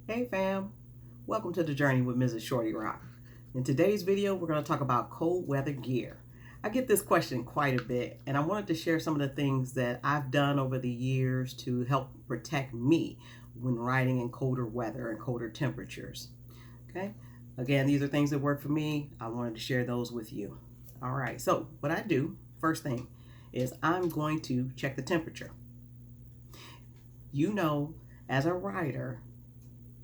Hey fam, welcome to the journey with Mrs. Shorty Rock. In today's video, we're going to talk about cold weather gear. I get this question quite a bit, and I wanted to share some of the things that I've done over the years to help protect me when riding in colder weather and colder temperatures. Okay, again, these are things that work for me. I wanted to share those with you. All right, so what I do, first thing, is I'm going to check the temperature. You know, as a rider,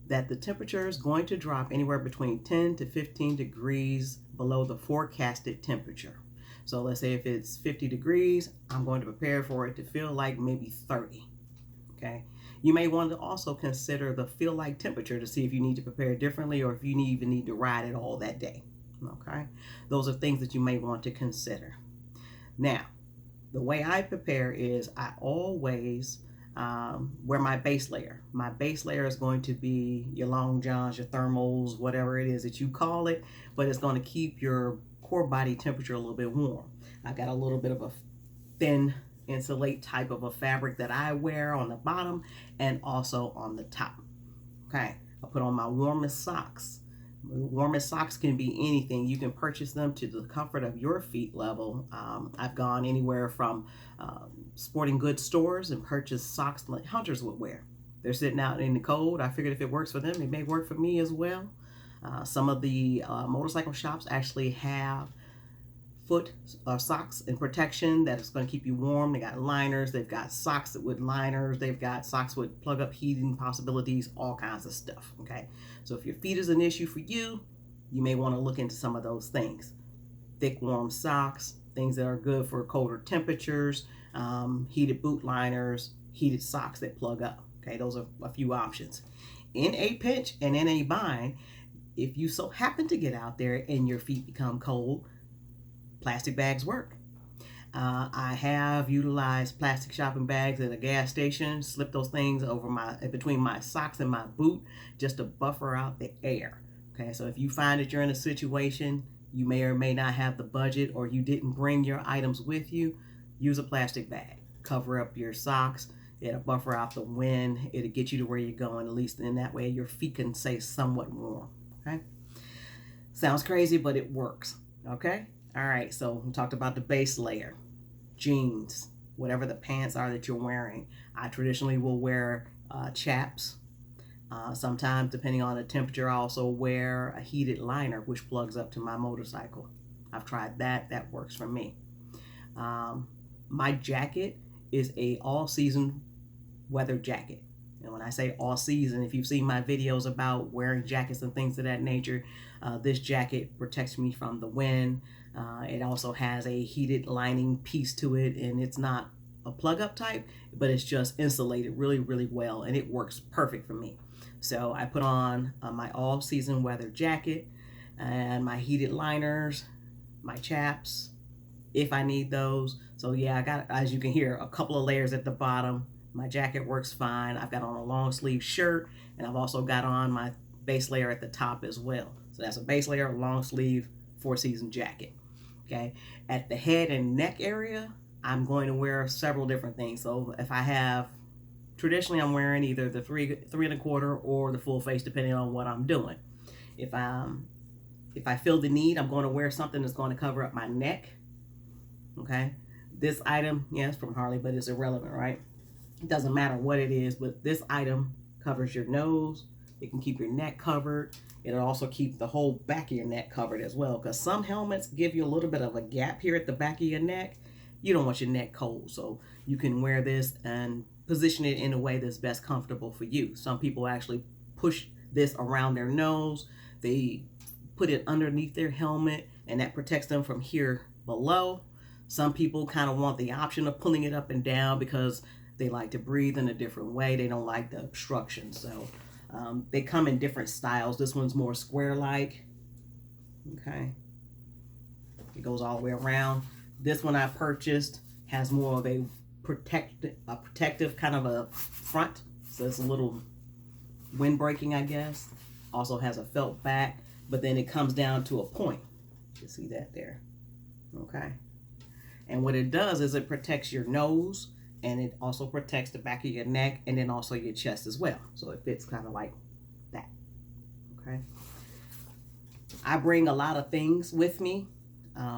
that the temperature is going to drop anywhere between 10 to 15 degrees below the forecasted temperature. So let's say if it's 50 degrees, I'm going to prepare for it to feel like maybe 30. Okay. You may want to also consider the feel like temperature to see if you need to prepare differently or if you even need to ride it all that day. Okay. Those are things that you may want to consider. Now, the way I prepare is I always wear my base layer. My base layer is going to be your long johns, your thermals, whatever it is that you call it, but it's going to keep your core body temperature a little bit warm. I got a little bit of a thin insulate type of a fabric that I wear on the bottom and also on the top. Okay, I put on my warmest socks. Warmest socks can be anything. You can purchase them to the comfort of your feet level. I've gone anywhere from sporting goods stores and purchased socks like hunters would wear. They're sitting out in the cold. I figured if it works for them, it may work for me as well. Some of the motorcycle shops actually have foot socks and protection that is going to keep you warm. They got liners, they've got socks with liners, they've got socks with plug up heating possibilities, all kinds of stuff. Okay, so if your feet is an issue for you, you may want to look into some of those things. Thick warm socks, things that are good for colder temperatures, heated boot liners, heated socks that plug up. Okay, those are a few options. In a pinch and in a bind, if you so happen to get out there and your feet become cold, plastic bags work. I have utilized plastic shopping bags at a gas station, slip those things over between my socks and my boot just to buffer out the air. Okay, so if you find that you're in a situation, you may or may not have the budget or you didn't bring your items with you, use a plastic bag. Cover up your socks. It'll buffer out the wind. It'll get you to where you're going, at least in that way your feet can stay somewhat warm. Okay, sounds crazy, but it works. Okay. All right, so we talked about the base layer, jeans, whatever the pants are that you're wearing. I traditionally will wear chaps. Sometimes, depending on the temperature, I also wear a heated liner, which plugs up to my motorcycle. I've tried that. That works for me. My jacket is a all-season weather jacket. And when I say all season, if you've seen my videos about wearing jackets and things of that nature, this jacket protects me from the wind. It also has a heated lining piece to it, and it's not a plug-up type, but it's just insulated really, really well, and it works perfect for me. So I put on my all-season weather jacket and my heated liners, my chaps, if I need those. So yeah, I got, as you can hear, a couple of layers at the bottom. My jacket works fine. I've got on a long sleeve shirt, and I've also got on my base layer at the top as well. So that's a base layer, a long sleeve, 4-season jacket. Okay, at the head and neck area, I'm going to wear several different things. So if I have, traditionally I'm wearing either the 3.25 or the full face, depending on what I'm doing. If I feel the need, I'm going to wear something that's going to cover up my neck. Okay, this item, yes, from Harley, but it's irrelevant, right? It doesn't matter what it is, but this item covers your nose. It can keep your neck covered. It'll also keep the whole back of your neck covered as well, because some helmets give you a little bit of a gap here at the back of your neck. You don't want your neck cold, so you can wear this and position it in a way that's best comfortable for you. Some people actually push this around their nose. They put it underneath their helmet, and that protects them from here below. Some people kind of want the option of pulling it up and down because they like to breathe in a different way. They don't like the obstruction. So they come in different styles. This one's more square-like. Okay. It goes all the way around. This one I purchased has more of a protective kind of a front. So it's a little wind-breaking, I guess. Also has a felt back, but then it comes down to a point. You see that there. Okay. And what it does is it protects your nose, and it also protects the back of your neck and then also your chest as well. So it fits kind of like that. Okay. I bring a lot of things with me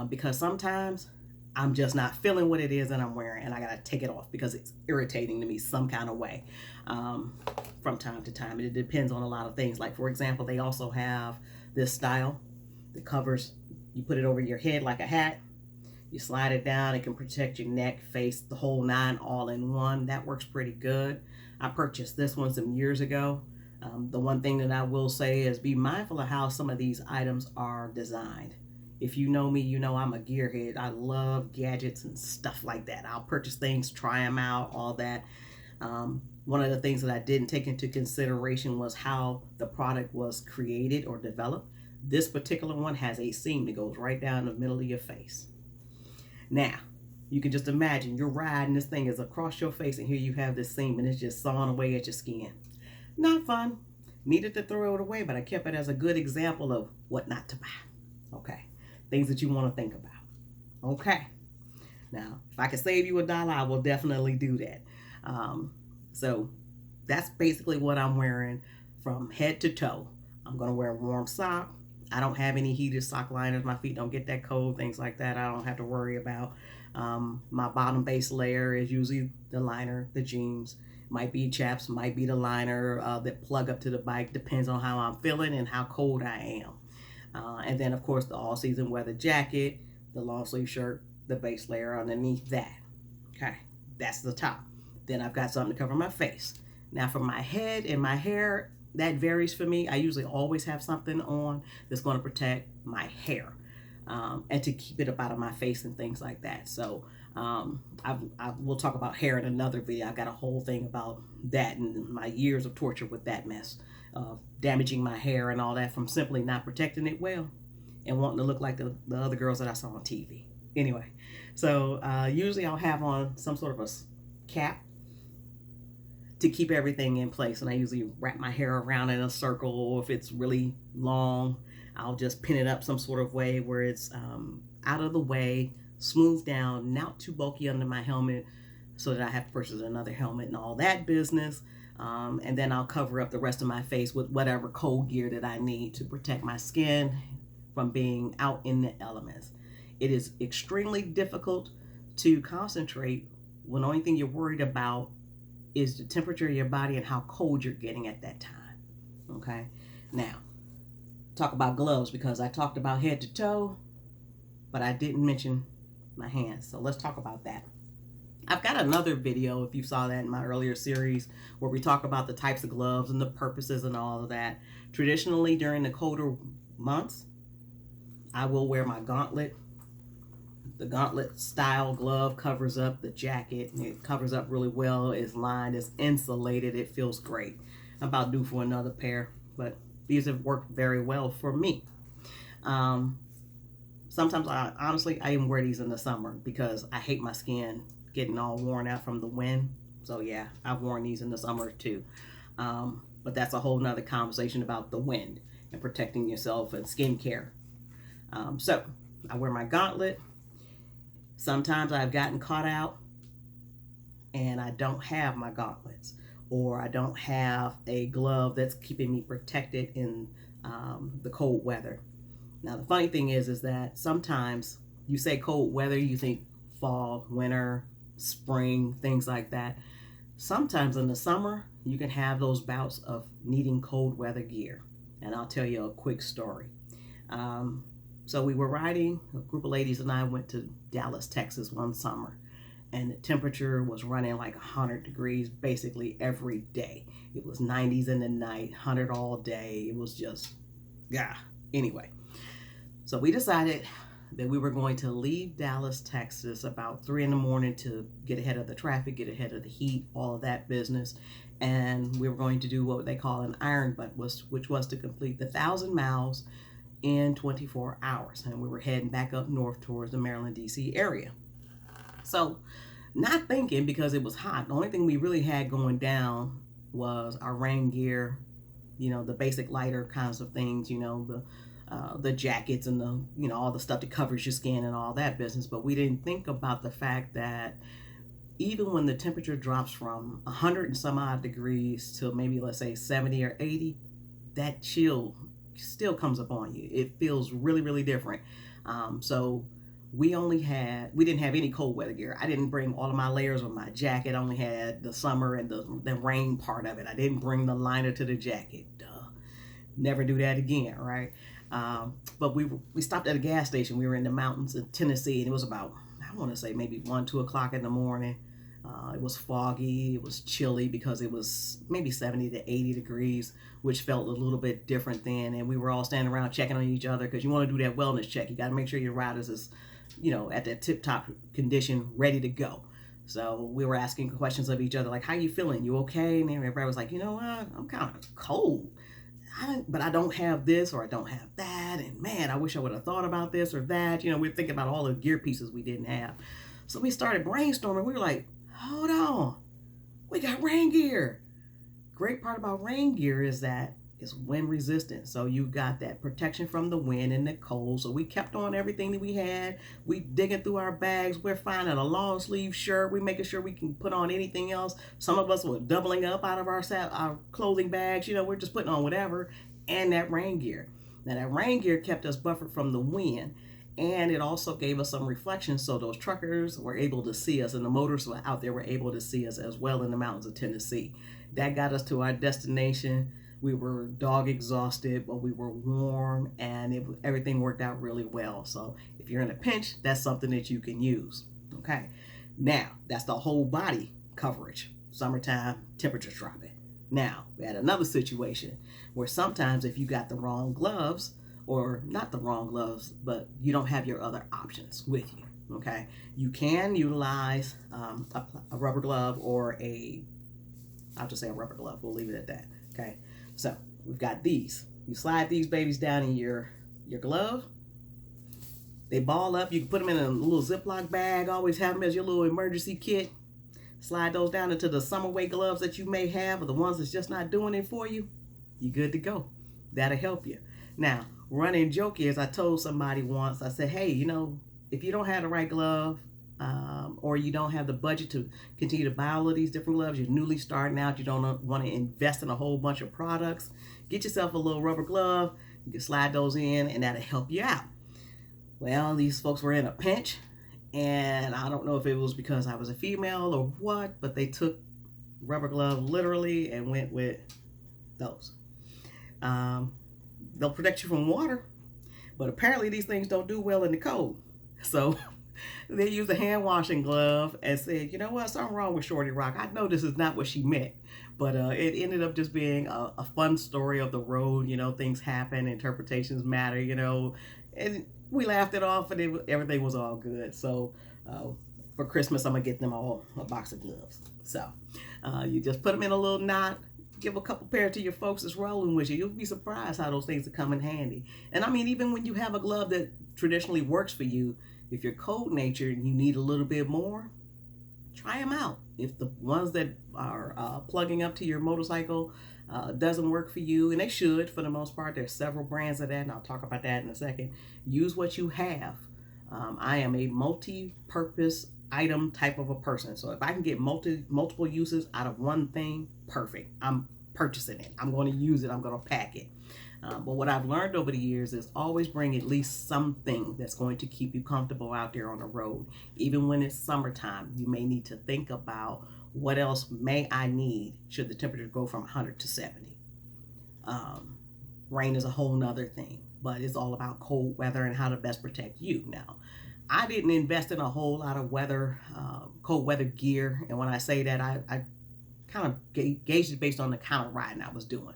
because sometimes I'm just not feeling what it is that I'm wearing, and I gotta take it off because it's irritating to me some kind of way from time to time. It depends on a lot of things. Like, for example, they also have this style that covers, you put it over your head like a hat, you slide it down, it can protect your neck, face, the whole nine, all in one. That works pretty good. I purchased this one some years ago. The one thing that I will say is be mindful of how some of these items are designed. If you know me, you know I'm a gearhead. I love gadgets and stuff like that. I'll purchase things, try them out, all that. One of the things that I didn't take into consideration was how the product was created or developed. This particular one has a seam that goes right down the middle of your face. Now, you can just imagine you're riding, this thing is across your face, and here you have this seam and it's just sawing away at your skin. Not fun. Needed to throw it away, but I kept it as a good example of what not to buy. Okay. Things that you want to think about. Okay. Now, if I can save you $1, I will definitely do that. So that's basically what I'm wearing from head to toe. I'm going to wear a warm sock. I don't have any heated sock liners. My feet don't get that cold, things like that. I don't have to worry about. My bottom base layer is usually the liner, the jeans. Might be chaps, might be the liner that plug up to the bike. Depends on how I'm feeling and how cold I am. And then, of course, the all-season weather jacket, the long sleeve shirt, the base layer underneath that. Okay, that's the top. Then I've got something to cover my face. Now, for my head and my hair, that varies for me. I usually always have something on that's going to protect my hair and to keep it up out of my face and things like that. So we'll talk about hair in another video. I got a whole thing about that and my years of torture with that mess of damaging my hair and all that from simply not protecting it well and wanting to look like the other girls that I saw on TV. Anyway, so usually I'll have on some sort of a cap to keep everything in place, and I usually wrap my hair around in a circle, or if it's really long, I'll just pin it up some sort of way where it's out of the way, smooth down, not too bulky under my helmet so that I have to purchase another helmet and all that business. And then I'll cover up the rest of my face with whatever cold gear that I need to protect my skin from being out in the elements. It is extremely difficult to concentrate when the only thing you're worried about is the temperature of your body and how cold you're getting at that time. Okay, now talk about gloves, because I talked about head to toe, but I didn't mention my hands. So let's talk about that. I've got another video, if you saw that in my earlier series, where we talk about the types of gloves and the purposes and all of that. Traditionally, during the colder months, I will wear my gauntlet. The gauntlet style glove covers up the jacket. It covers up really well. It's lined, it's insulated, it feels great. I'm about due for another pair, but these have worked very well for me. Sometimes I even wear these in the summer because I hate my skin getting all worn out from the wind. So yeah, I've worn these in the summer too. But that's a whole nother conversation about the wind and protecting yourself and skincare. So I wear my gauntlet. Sometimes I've gotten caught out and I don't have my gauntlets, or I don't have a glove that's keeping me protected in the cold weather. Now, the funny thing is that sometimes you say cold weather, you think fall, winter, spring, things like that. Sometimes in the summer, you can have those bouts of needing cold weather gear. And I'll tell you a quick story. So we were riding, a group of ladies and I went to Dallas, Texas one summer, and the temperature was running like 100 degrees basically every day. It was 90s in the night, 100 all day. It was just, yeah. Anyway, so we decided that we were going to leave Dallas, Texas about 3 in the morning to get ahead of the traffic, get ahead of the heat, all of that business. And we were going to do what they call an iron butt, which was to complete the 1,000 miles in 24 hours. And we were heading back up north towards the Maryland, D.C. area. So not thinking, because it was hot, the only thing we really had going down was our rain gear, you know, the basic lighter kinds of things, you know, the jackets and the, you know, all the stuff that covers your skin and all that business. But we didn't think about the fact that even when the temperature drops from 100 and some odd degrees to maybe, let's say 70 or 80, that chill still comes upon you. It feels really, really different. So we didn't have any cold weather gear. I didn't bring all of my layers of my jacket. I only had the summer and the rain part of it. I didn't bring the liner to the jacket. Duh. Never do that again, right? But we stopped at a gas station. We were in the mountains in Tennessee, and it was about, I want to say maybe 1, 2 o'clock in the morning. It was foggy, it was chilly because it was maybe 70 to 80 degrees, which felt a little bit different then. And we were all standing around checking on each other because you want to do that wellness check. You got to make sure your riders is, at that tip-top condition, ready to go. So we were asking questions of each other, like, how you feeling? You okay? And everybody was like, you know what? I'm kind of cold. But I don't have this or I don't have that. And man, I wish I would have thought about this or that. We're thinking about all the gear pieces we didn't have. So we started brainstorming. We were like, hold on, we got rain gear. Great part about rain gear is that it's wind resistant. So you got that protection from the wind and the cold. So we kept on everything that we had. We digging through our bags. We're finding a long sleeve shirt. We're making sure we can put on anything else. Some of us were doubling up out of our clothing bags. We're just putting on whatever. And that rain gear. Now that rain gear kept us buffered from the wind. And it also gave us some reflection, so those truckers were able to see us, and the motorists out there were able to see us as well in the mountains of Tennessee. That got us to our destination. We were dog exhausted, but we were warm, and everything worked out really well. So if you're in a pinch, that's something that you can use. Okay, now that's the whole body coverage. Summertime, temperatures dropping. Now we had another situation where sometimes if you got the wrong gloves, or not the wrong gloves, but you don't have your other options with you, okay? You can utilize a rubber glove or I'll just say a rubber glove. We'll leave it at that, okay? So we've got these. You slide these babies down in your glove. They ball up. You can put them in a little Ziploc bag. Always have them as your little emergency kit. Slide those down into the summer weight gloves that you may have, or the ones that's just not doing it for you. You're good to go. That'll help you. Now, running joke is, I told somebody once, I said, hey, if you don't have the right glove, or you don't have the budget to continue to buy all of these different gloves, you're newly starting out, you don't want to invest in a whole bunch of products, get yourself a little rubber glove. You can slide those in, and that'll help you out. Well, these folks were in a pinch, and I don't know if it was because I was a female or what, but they took rubber glove literally and went with those. They'll protect you from water, but apparently these things don't do well in the cold. So they used a hand washing glove and said, you know what, something wrong with Shorty Rock. I know this is not what she meant, but it ended up just being a fun story of the road. Things happen, interpretations matter, and we laughed it off, and everything was all good. So for Christmas, I'm gonna get them all a box of gloves. So you just put them in a little knot, give a couple pair to your folks that's rolling with you. You'll be surprised how those things come in handy. And I mean, even when you have a glove that traditionally works for you, if you're cold natured and you need a little bit more, try them out. If the ones that are plugging up to your motorcycle doesn't work for you, and they should for the most part, there's several brands of that, and I'll talk about that in a second. Use what you have. I am a multi-purpose item type of a person. So if I can get multiple uses out of one thing, perfect. I'm purchasing it. I'm going to use it. I'm going to pack it. But what I've learned over the years is always bring at least something that's going to keep you comfortable out there on the road. Even when it's summertime, you may need to think about what else may I need should the temperature go from 100 to 70. Rain is a whole nother thing, but it's all about cold weather and how to best protect you. Now, I didn't invest in a whole lot of cold weather gear. And when I say that, I kind of gauged it based on the kind of riding I was doing.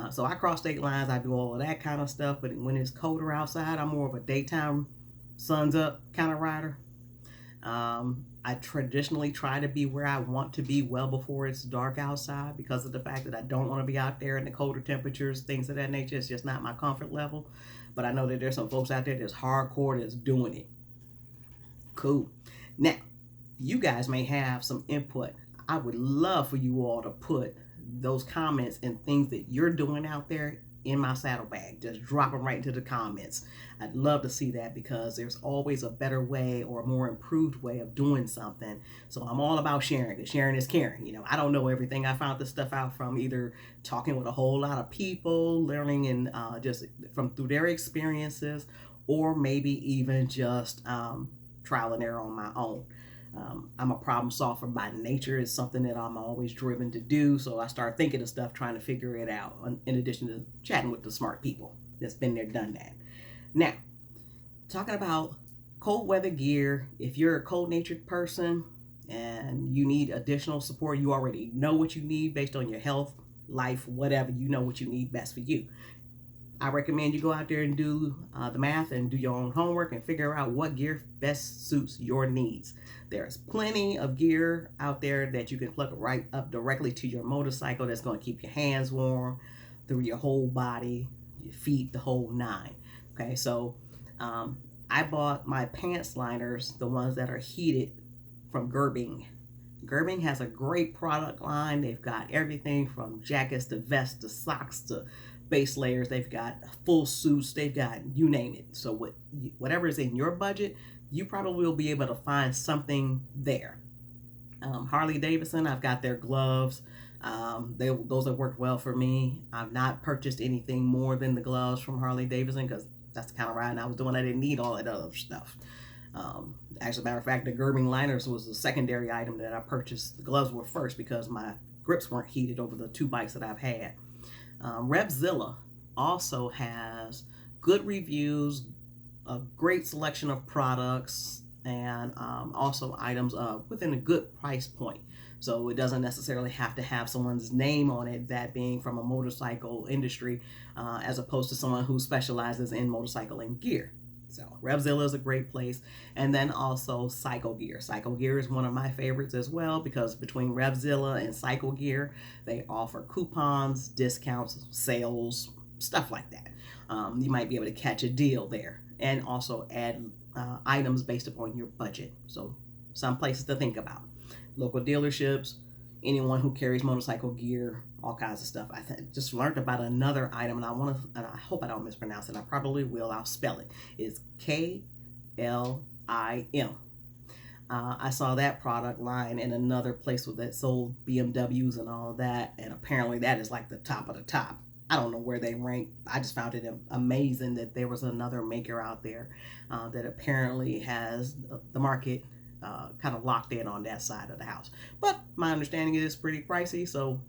So I cross state lines, I do all of that kind of stuff. But when it's colder outside, I'm more of a daytime, sun's up kind of rider. I traditionally try to be where I want to be well before it's dark outside, because of the fact that I don't want to be out there in the colder temperatures, things of that nature. It's just not my comfort level. But I know that there's some folks out there that's hardcore, that's doing it. Cool. Now, you guys may have some input. I would love for you all to put those comments and things that you're doing out there in my saddlebag. Just drop them right into the comments. I'd love to see that, because there's always a better way or a more improved way of doing something. So I'm all about sharing, because sharing is caring. You know, I don't know everything. I found this stuff out from either talking with a whole lot of people, learning and just from through their experiences, or maybe even just trial and error on my own. I'm a problem solver by nature. It's something that I'm always driven to do. So I start thinking of stuff, trying to figure it out, in addition to chatting with the smart people that's been there, done that. Now, talking about cold weather gear, if you're a cold natured person and you need additional support, you already know what you need based on your health, life, whatever. You know what you need best for you. I recommend you go out there and do the math and do your own homework and figure out what gear best suits your needs. There's plenty of gear out there that you can plug right up directly to your motorcycle that's going to keep your hands warm through your whole body, your feet, the whole nine. Okay, so I bought my pants liners, the ones that are heated, from Gerbing. Gerbing has a great product line. They've got everything from jackets to vests to socks to base layers. They've got full suits. They've got you name it. So whatever is in your budget, you probably will be able to find something there. Harley Davidson, I've got their gloves. Those have worked well for me. I've not purchased anything more than the gloves from Harley Davidson, because that's the kind of riding I was doing. I didn't need all that other stuff. Actually, matter of fact, the Gerbing liners was the secondary item that I purchased. The gloves were first, because my grips weren't heated over the 2 bikes that I've had. Revzilla also has good reviews, a great selection of products, and also items within a good price point. So it doesn't necessarily have to have someone's name on it, that being from a motorcycle industry, as opposed to someone who specializes in motorcycling gear. So Revzilla is a great place. And then also Cycle Gear. Cycle Gear is one of my favorites as well, because between Revzilla and Cycle Gear, they offer coupons, discounts, sales, stuff like that. You might be able to catch a deal there, and also add items based upon your budget. So some places to think about. Local dealerships, anyone who carries motorcycle gear, all kinds of stuff. I just learned about another item, and I hope I don't mispronounce it. I probably will. I'll spell it. It's KLIM. I saw that product line in another place that sold BMWs and all that, and apparently that is like the top of the top. I don't know where they rank. I just found it amazing that there was another maker out there that apparently has the market kind of locked in on that side of the house. But my understanding is pretty pricey, so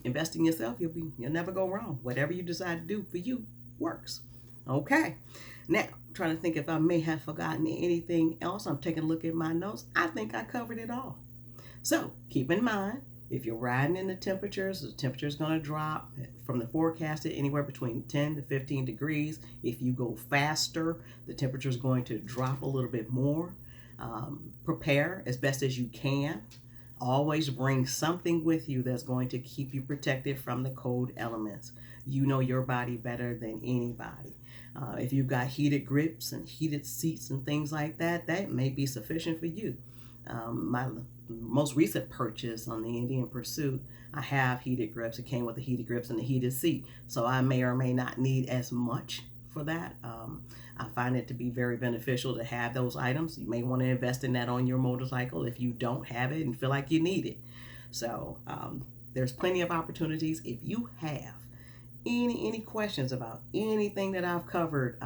invest in yourself. You'll never go wrong. Whatever you decide to do for you works. Okay. Now, I'm trying to think if I may have forgotten anything else. I'm taking a look at my notes. I think I covered it all. So keep in mind, if you're riding in the temperature is going to drop from the forecasted anywhere between 10 to 15 degrees. If you go faster, the temperature is going to drop a little bit more. Prepare as best as you can. Always bring something with you that's going to keep you protected from the cold elements. You know your body better than anybody. If you've got heated grips and heated seats and things like that, that may be sufficient for you. My most recent purchase on the Indian Pursuit, I have heated grips. It came with the heated grips and the heated seat. So I may or may not need as much for that. I find it to be very beneficial to have those items. You may want to invest in that on your motorcycle if you don't have it and feel like you need it. So there's plenty of opportunities. If you have any questions about anything that I've covered,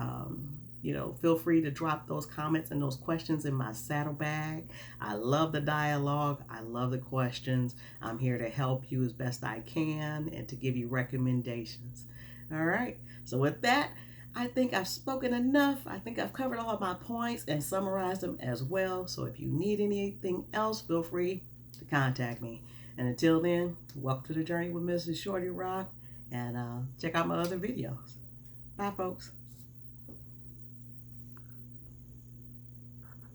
feel free to drop those comments and those questions in my saddlebag. I love the dialogue. I love the questions. I'm here to help you as best I can and to give you recommendations. All right. So with that, I think I've spoken enough. I think I've covered all of my points and summarized them as well. So if you need anything else, feel free to contact me. And until then, welcome to the journey with Mrs. Shorty Rock, and check out my other videos. Bye, folks.